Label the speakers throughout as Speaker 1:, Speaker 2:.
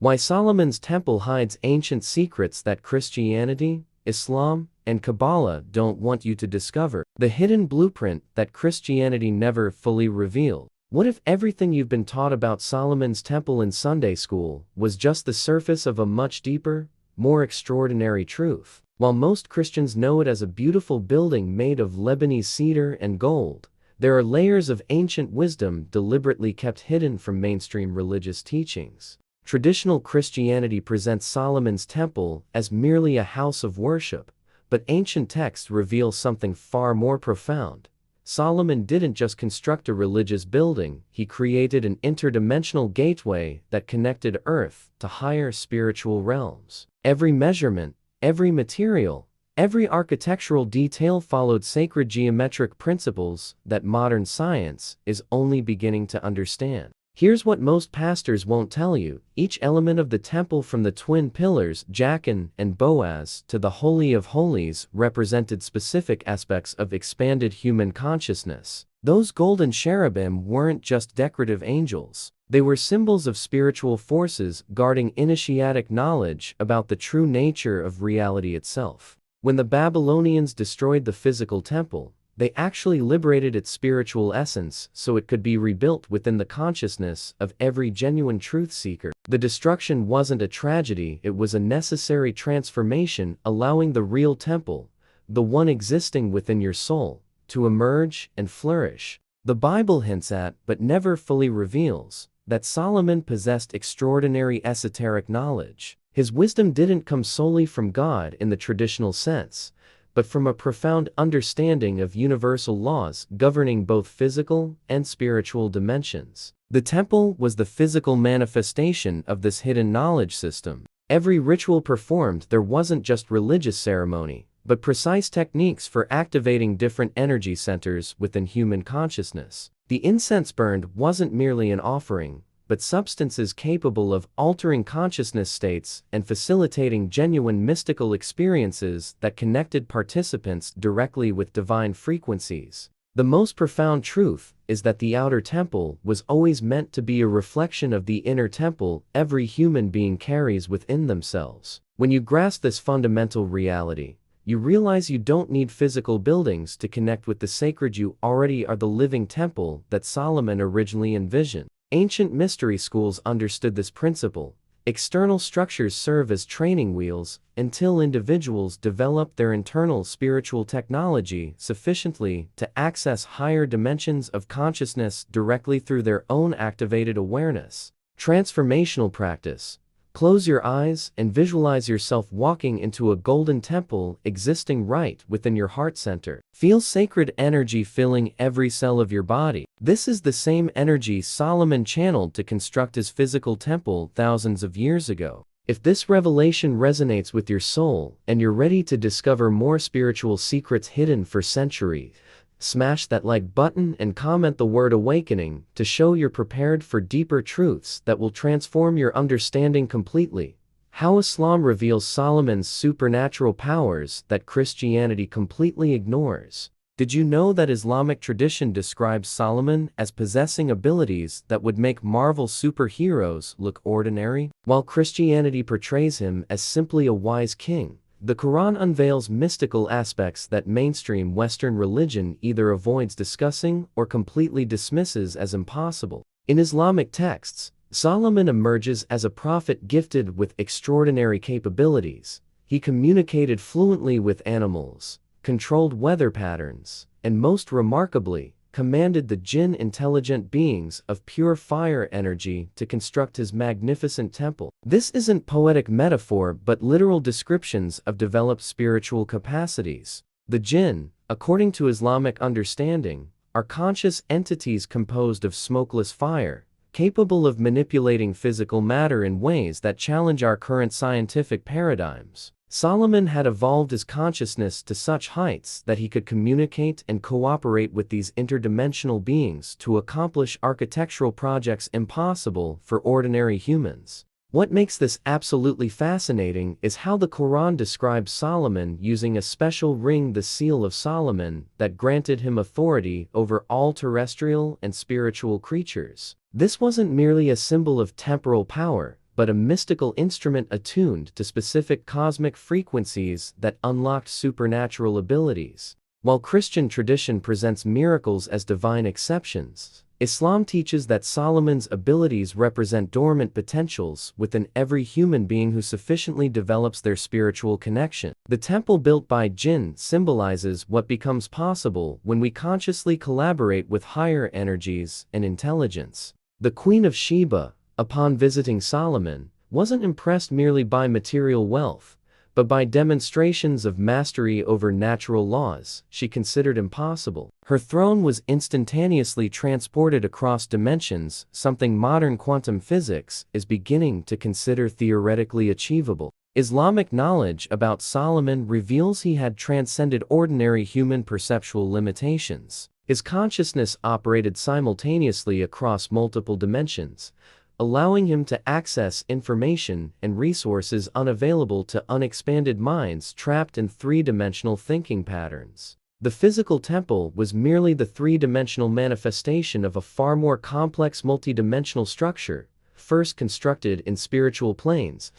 Speaker 1: Why Solomon's Temple hides ancient secrets that Christianity, Islam, and Kabbalah don't want you to discover. The hidden blueprint that Christianity never fully revealed. What if everything you've been taught about Solomon's Temple in Sunday school was just the surface of a much deeper, more extraordinary truth? While most Christians know it as a beautiful building made of Lebanese cedar and gold, there are layers of ancient wisdom deliberately kept hidden from mainstream religious teachings. Traditional Christianity presents Solomon's Temple as merely a house of worship, but ancient texts reveal something far more profound. Solomon didn't just construct a religious building, he created an interdimensional gateway that connected Earth to higher spiritual realms. Every measurement, every material, every architectural detail followed sacred geometric principles that modern science is only beginning to understand. Here's what most pastors won't tell you: each element of the temple, from the twin pillars Jachin and Boaz to the Holy of Holies, represented specific aspects of expanded human consciousness. Those golden cherubim weren't just decorative angels. They were symbols of spiritual forces guarding initiatic knowledge about the true nature of reality itself. When the Babylonians destroyed the physical temple, they actually liberated its spiritual essence so it could be rebuilt within the consciousness of every genuine truth seeker. The destruction wasn't a tragedy, it was a necessary transformation, allowing the real temple, the one existing within your soul, to emerge and flourish. The Bible hints at, but never fully reveals, that Solomon possessed extraordinary esoteric knowledge. His wisdom didn't come solely from God in the traditional sense, but from a profound understanding of universal laws governing both physical and spiritual dimensions. The temple was the physical manifestation of this hidden knowledge system. Every ritual performed there wasn't just religious ceremony, but precise techniques for activating different energy centers within human consciousness. The incense burned wasn't merely an offering, but substances capable of altering consciousness states and facilitating genuine mystical experiences that connected participants directly with divine frequencies. The most profound truth is that the outer temple was always meant to be a reflection of the inner temple every human being carries within themselves. When you grasp this fundamental reality, you realize you don't need physical buildings to connect with the sacred. You already are the living temple that Solomon originally envisioned. Ancient mystery schools understood this principle. External structures serve as training wheels until individuals develop their internal spiritual technology sufficiently to access higher dimensions of consciousness directly through their own activated awareness. Transformational practice. Close your eyes and visualize yourself walking into a golden temple existing right within your heart center. Feel sacred energy filling every cell of your body. This is the same energy Solomon channeled to construct his physical temple thousands of years ago. If this revelation resonates with your soul and you're ready to discover more spiritual secrets hidden for centuries, smash that like button and comment the word awakening to show you're prepared for deeper truths that will transform your understanding completely. How Islam reveals Solomon's supernatural powers that Christianity completely ignores. Did you know that Islamic tradition describes Solomon as possessing abilities that would make Marvel superheroes look ordinary? While Christianity portrays him as simply a wise king, the Quran unveils mystical aspects that mainstream Western religion either avoids discussing or completely dismisses as impossible. In Islamic texts, Solomon emerges as a prophet gifted with extraordinary capabilities. He communicated fluently with animals, controlled weather patterns, and most remarkably, commanded the jinn, intelligent beings of pure fire energy, to construct his magnificent temple. This isn't poetic metaphor but literal descriptions of developed spiritual capacities. The jinn, according to Islamic understanding, are conscious entities composed of smokeless fire, capable of manipulating physical matter in ways that challenge our current scientific paradigms. Solomon had evolved his consciousness to such heights that he could communicate and cooperate with these interdimensional beings to accomplish architectural projects impossible for ordinary humans. What makes this absolutely fascinating is how the Quran describes Solomon using a special ring, the Seal of Solomon, that granted him authority over all terrestrial and spiritual creatures. This wasn't merely a symbol of temporal power, but a mystical instrument attuned to specific cosmic frequencies that unlocked supernatural abilities. While Christian tradition presents miracles as divine exceptions, Islam teaches that Solomon's abilities represent dormant potentials within every human being who sufficiently develops their spiritual connection. The temple built by jinn symbolizes what becomes possible when we consciously collaborate with higher energies and intelligence. The Queen of Sheba, upon visiting Solomon, wasn't impressed merely by material wealth, but by demonstrations of mastery over natural laws she considered impossible. Her throne was instantaneously transported across dimensions, something modern quantum physics is beginning to consider theoretically achievable. Islamic knowledge about Solomon reveals he had transcended ordinary human perceptual limitations. His consciousness operated simultaneously across multiple dimensions, allowing him to access information and resources unavailable to unexpanded minds trapped in three-dimensional thinking patterns. The physical temple was merely the three-dimensional manifestation of a far more complex multidimensional structure, first constructed in spiritual planes,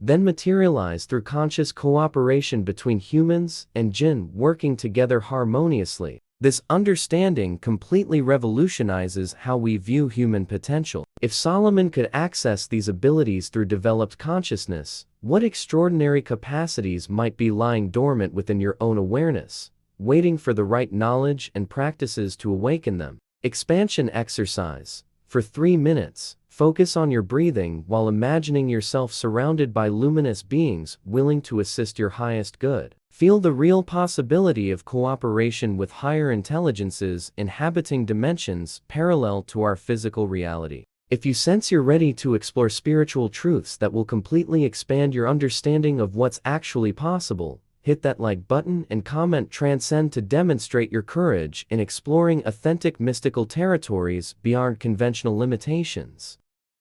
Speaker 1: then materialized through conscious cooperation between humans and jinn working together harmoniously. This understanding completely revolutionizes how we view human potential. If Solomon could access these abilities through developed consciousness, what extraordinary capacities might be lying dormant within your own awareness, waiting for the right knowledge and practices to awaken them? Expansion exercise. For 3 minutes, focus on your breathing while imagining yourself surrounded by luminous beings willing to assist your highest good. Feel the real possibility of cooperation with higher intelligences inhabiting dimensions parallel to our physical reality. If you sense you're ready to explore spiritual truths that will completely expand your understanding of what's actually possible, hit that like button and comment transcend to demonstrate your courage in exploring authentic mystical territories beyond conventional limitations.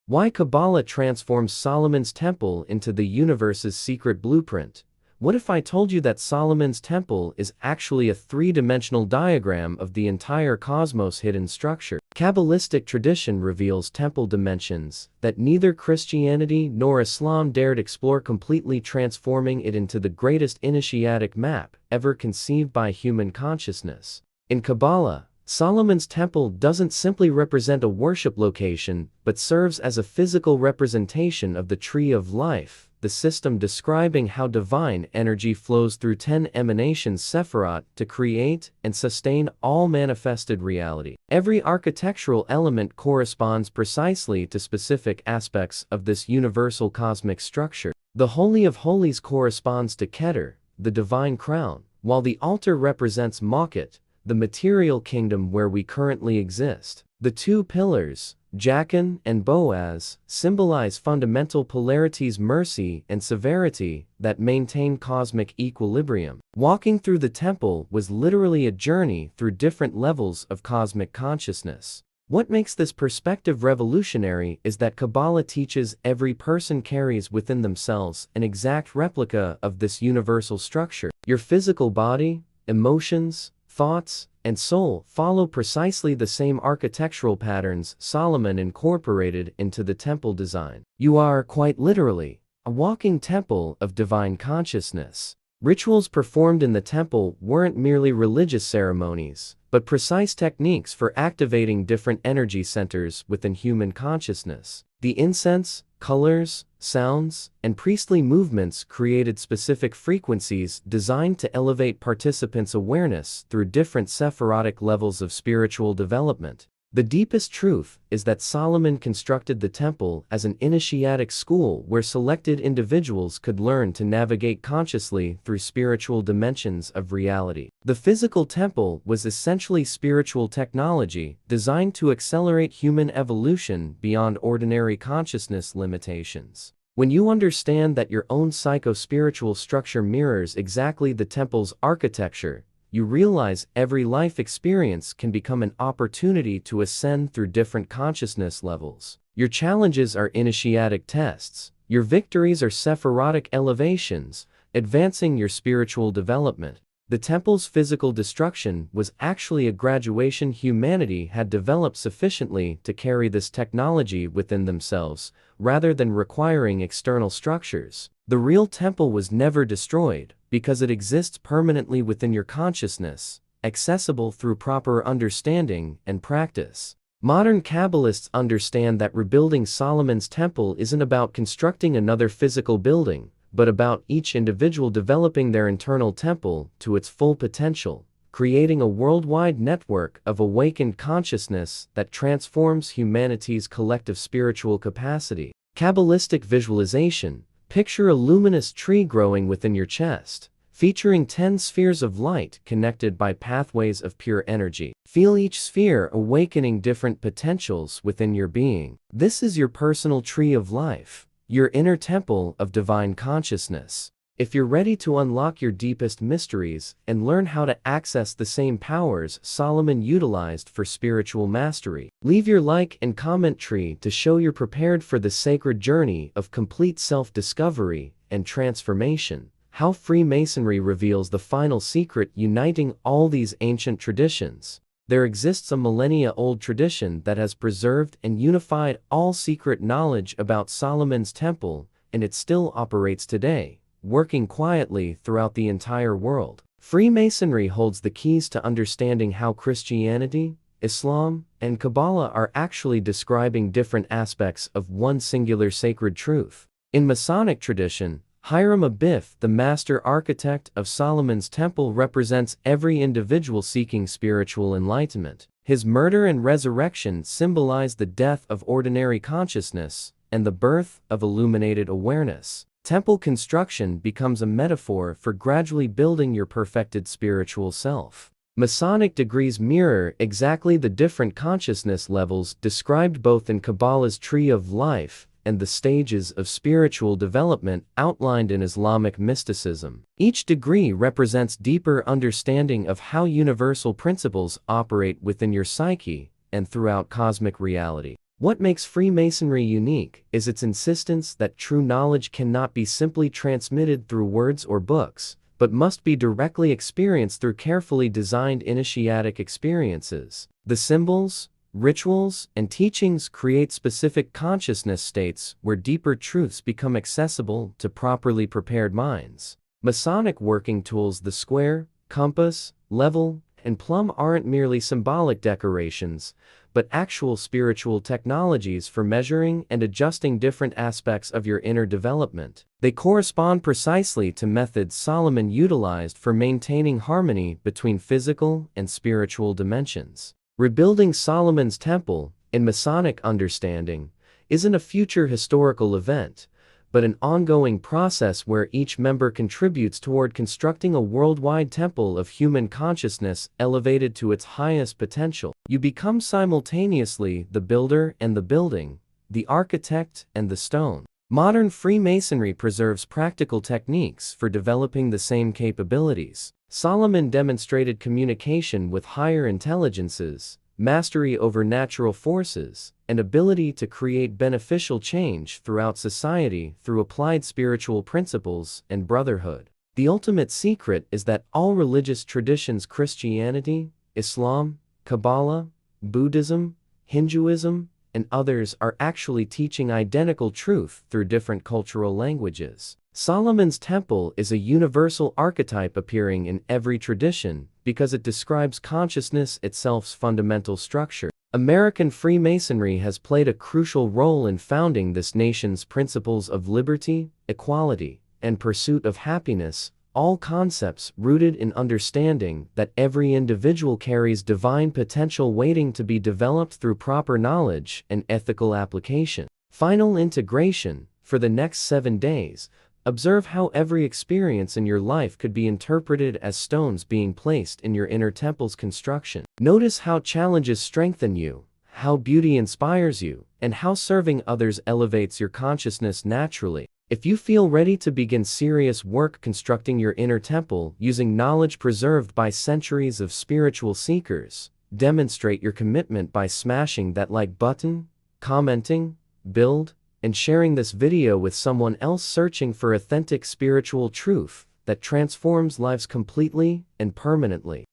Speaker 1: Why Kabbalah transforms Solomon's temple into the universe's secret blueprint. What if I told you that Solomon's temple is actually a three-dimensional diagram of the entire cosmos' hidden structure? Kabbalistic tradition reveals temple dimensions that neither Christianity nor Islam dared explore, completely transforming it into the greatest initiatic map ever conceived by human consciousness. In Kabbalah, Solomon's temple doesn't simply represent a worship location, but serves as a physical representation of the tree of life, the system describing how divine energy flows through 10 emanations Sephirot to create and sustain all manifested reality. Every architectural element corresponds precisely to specific aspects of this universal cosmic structure. The Holy of Holies corresponds to Keter, the divine crown, while the altar represents Ma'at, the material kingdom where we currently exist. The two pillars, Jachin and Boaz, symbolize fundamental polarities, mercy and severity, that maintain cosmic equilibrium. Walking through the temple was literally a journey through different levels of cosmic consciousness. What makes this perspective revolutionary is that Kabbalah teaches every person carries within themselves an exact replica of this universal structure. Your physical body, emotions, thoughts, and soul follow precisely the same architectural patterns Solomon incorporated into the temple design. You are, quite literally, a walking temple of divine consciousness. Rituals performed in the temple weren't merely religious ceremonies, but precise techniques for activating different energy centers within human consciousness. The incense, colors, sounds, and priestly movements created specific frequencies designed to elevate participants' awareness through different Sephirotic levels of spiritual development. The deepest truth is that Solomon constructed the temple as an initiatic school where selected individuals could learn to navigate consciously through spiritual dimensions of reality. The physical temple was essentially spiritual technology designed to accelerate human evolution beyond ordinary consciousness limitations. When you understand that your own psycho-spiritual structure mirrors exactly the temple's architecture, you realize every life experience can become an opportunity to ascend through different consciousness levels. Your challenges are initiatic tests. Your victories are Sephirotic elevations, advancing your spiritual development. The temple's physical destruction was actually a graduation. Humanity had developed sufficiently to carry this technology within themselves, rather than requiring external structures. The real temple was never destroyed, because it exists permanently within your consciousness, accessible through proper understanding and practice. Modern Kabbalists understand that rebuilding Solomon's temple isn't about constructing another physical building, but about each individual developing their internal temple to its full potential, creating a worldwide network of awakened consciousness that transforms humanity's collective spiritual capacity. Kabbalistic visualization: picture a luminous tree growing within your chest, featuring 10 spheres of light connected by pathways of pure energy. Feel each sphere awakening different potentials within your being. This is your personal tree of life, your inner temple of divine consciousness. If you're ready to unlock your deepest mysteries and learn how to access the same powers Solomon utilized for spiritual mastery, leave your like and comment tree to show you're prepared for the sacred journey of complete self-discovery and transformation. How Freemasonry reveals the final secret uniting all these ancient traditions. There exists a millennia-old tradition that has preserved and unified all secret knowledge about Solomon's temple, and it still operates today, working quietly throughout the entire world. Freemasonry holds the keys to understanding how Christianity, Islam, and Kabbalah are actually describing different aspects of one singular sacred truth. In Masonic tradition, Hiram Abiff, the master architect of Solomon's temple, represents every individual seeking spiritual enlightenment. His murder and resurrection symbolize the death of ordinary consciousness and the birth of illuminated awareness. Temple construction becomes a metaphor for gradually building your perfected spiritual self. Masonic degrees mirror exactly the different consciousness levels described both in Kabbalah's Tree of Life and the stages of spiritual development outlined in Islamic mysticism. Each degree represents deeper understanding of how universal principles operate within your psyche and throughout cosmic reality. What makes Freemasonry unique is its insistence that true knowledge cannot be simply transmitted through words or books, but must be directly experienced through carefully designed initiatic experiences. The symbols, rituals, and teachings create specific consciousness states where deeper truths become accessible to properly prepared minds. Masonic working tools: the square, compass, level, and plumb aren't merely symbolic decorations, but actual spiritual technologies for measuring and adjusting different aspects of your inner development. They correspond precisely to methods Solomon utilized for maintaining harmony between physical and spiritual dimensions. Rebuilding Solomon's temple, in Masonic understanding, isn't a future historical event, but an ongoing process where each member contributes toward constructing a worldwide temple of human consciousness elevated to its highest potential. You become simultaneously the builder and the building, the architect and the stone. Modern Freemasonry preserves practical techniques for developing the same capabilities. Solomon demonstrated communication with higher intelligences, mastery over natural forces, and ability to create beneficial change throughout society through applied spiritual principles and brotherhood. The ultimate secret is that all religious traditions, Christianity, Islam, Kabbalah, Buddhism, Hinduism, and others, are actually teaching identical truth through different cultural languages. Solomon's temple is a universal archetype appearing in every tradition because it describes consciousness itself's fundamental structure. American Freemasonry has played a crucial role in founding this nation's principles of liberty, equality, and pursuit of happiness, all concepts rooted in understanding that every individual carries divine potential waiting to be developed through proper knowledge and ethical application. Final integration: for the next 7 days, observe how every experience in your life could be interpreted as stones being placed in your inner temple's construction. Notice how challenges strengthen you, how beauty inspires you, and how serving others elevates your consciousness naturally. If you feel ready to begin serious work constructing your inner temple using knowledge preserved by centuries of spiritual seekers, demonstrate your commitment by smashing that like button, commenting, build, and sharing this video with someone else searching for authentic spiritual truth. that transforms lives completely and permanently.